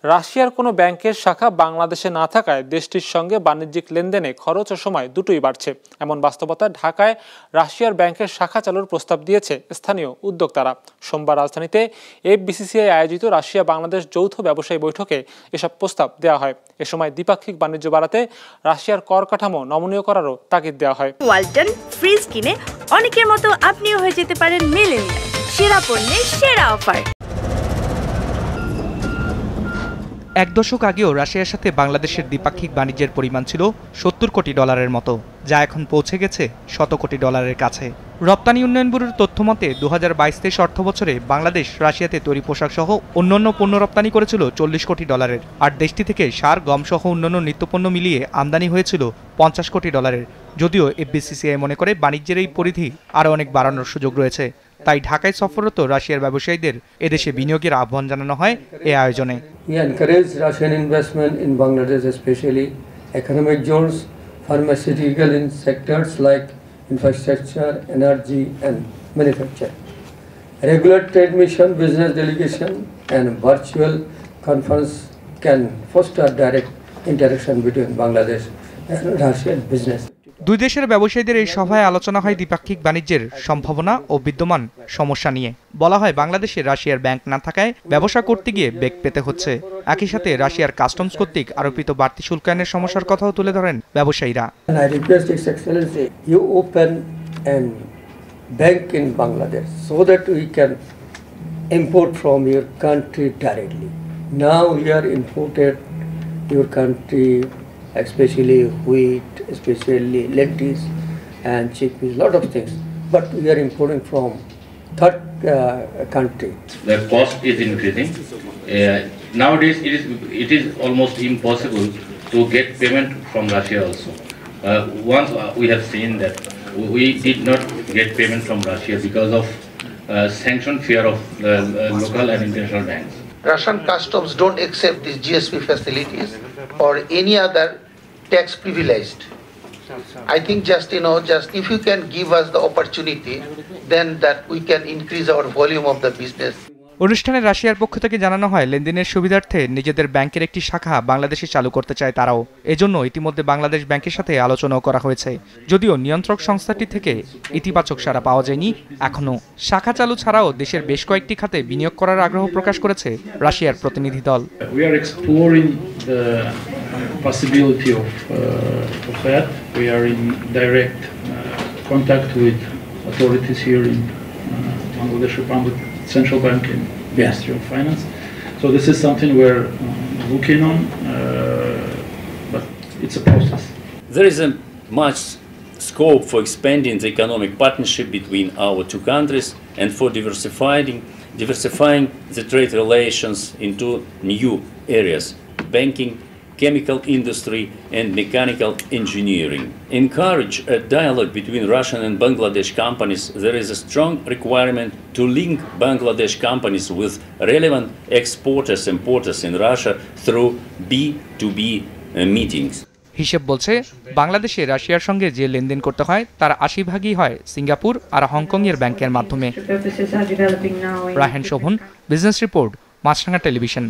রাশিয়ার কোনো ব্যাংকের শাখা বাংলাদেশে না থাকায় দেশটির সঙ্গে বাণিজ্যিক লেনদেনে খরচ ও সময় দুটোই বাড়ছে। এমন বাস্তবতায় ঢাকায় রাশিয়ার ব্যাংকের শাখা চালুর প্রস্তাব দিয়েছে স্থানীয় উদ্যোক্তারা। সোমবার রাজধানীতে এফবিসিসিআই আয়োজিত রাশিয়া বাংলাদেশ যৌথ ব্যবসায়ী বৈঠকে এসব প্রস্তাব দেওয়া হয়। এ সময় দ্বিপাক্ষিক বাণিজ্য বাড়াতে রাশিয়ার কর কাঠামো নমনীয় করারও তাগিদ দেওয়া হয়। ওয়ালটন ফ্রিজ কিনে অনেকের মতো আপনিও হয়ে যেতে পারেন মিলেনিয়াল। সেরা পণ্যের সেরা অফার। এক দশক আগেও রাশিয়ার সাথে বাংলাদেশের দ্বিপাক্ষিক বাণিজ্যের পরিমাণ ছিল ৭০ কোটি ডলারের মতো, যা এখন পৌঁছে গেছে ১০০ কোটি ডলারের কাছে। রপ্তানি উন্নয়ন ব্যুরোর তথ্য মতে ২০২২-২৩ অর্থবছরে বাংলাদেশ রাশিয়াতে তৈরি পোশাক সহ অন্যান্য পণ্য রপ্তানি করেছিল ৪০ কোটি ডলারের, আর দেশটি থেকে সার, গম সহ অন্যান্য নিত্যপণ্য মিলিয়ে আমদানি হয়েছিল ৫০ কোটি ডলারের। যদিও এফবিসিসিআই মনে করে বাণিজ্যের এই পরিধি আরও অনেক বাড়ানোর সুযোগ রয়েছে। তাই ঢাকায় সফররত রাশিয়ার ব্যবসায়ীদের এদেশে বিনিয়োগের আহ্বান জানানো হয় এই আয়োজনে। We encourage Russian investment in Bangladesh, especially economic zones, pharmaceutical in sectors like infrastructure, energy and manufacturing. Regular trade mission, business delegation and virtual conference can foster direct interaction between Bangladesh and Russian business. দুই দেশের ব্যবসায়ীদের এই সভায় আলোচনা হয় দ্বিপাক্ষিক বাণিজ্যের সম্ভাবনা ও বিদ্যমান সমস্যা নিয়ে। বলা হয় বাংলাদেশে রাশিয়ার ব্যাংক না থাকায় ব্যবসা করতে গিয়ে বেগ পেতে হচ্ছে। একই সাথে রাশিয়ার কাস্টমস কর্তৃক আরোপিত বাড়তি শুল্কায়নের সমস্যার কথাও তুলে ধরেন ব্যবসায়ীরা। I request His Excellency, you open a bank in Bangladesh so that we can import from your country directly. Now we are imported your country, especially wheat, especially lentils and chickpeas, lot of things. But we are importing from third country. The cost is increasing. Nowadays, it is almost impossible to get payment from Russia also. Once we have seen that we did not get payment from Russia because of sanction fear of local and international banks. Russian customs don't accept these GSP facilities or any other tax privileged. I think just if you can give us the opportunity, then that we can increase our volume of the business. অনুষ্ঠানে রাশিয়ার পক্ষ থেকে জানানো হয় লেনদেনের সুবিধার্থে নিজেদের ব্যাংকের একটি শাখা বাংলাদেশে চালু করতে চায় তারাও। এজন্য ইতিমধ্যে বাংলাদেশ ব্যাংকের সাথে আলোচনাও করা হয়েছে। যদিও নিয়ন্ত্রক সংস্থাটি থেকে ইতিবাচক সাড়া পাওয়া যায়নি এখনো। শাখা চালু ছাড়াও দেশের বেশ কয়েকটি খাতে বিনিয়োগ করার আগ্রহ প্রকাশ করেছে রাশিয়ার প্রতিনিধি দল। We are exploring the possibility of that. We are in direct contact with authorities here in Bangladesh Republic, Central Bank and Ministry of Finance. So this is something we're looking on, but it's a process. There is a much scope for expanding the economic partnership between our two countries and for diversifying the trade relations into new areas: banking, chemical industry and mechanical engineering. Encourage a dialogue between Russian and Bangladesh companies. There is a strong requirement to link Bangladesh companies with relevant exporters and importers in Russia through B2B meetings. হিসেব বলছে বাংলাদেশে রাশিয়ার সঙ্গে যে লেনদেন করতে হয় তার ৮০% হয় সিঙ্গাপুর আর হংকংয়ের ব্যাংকের মাধ্যমে। রাহেন শোভন, বিজনেস রিপোর্ট, মাছরাঙা টেলিভিশন।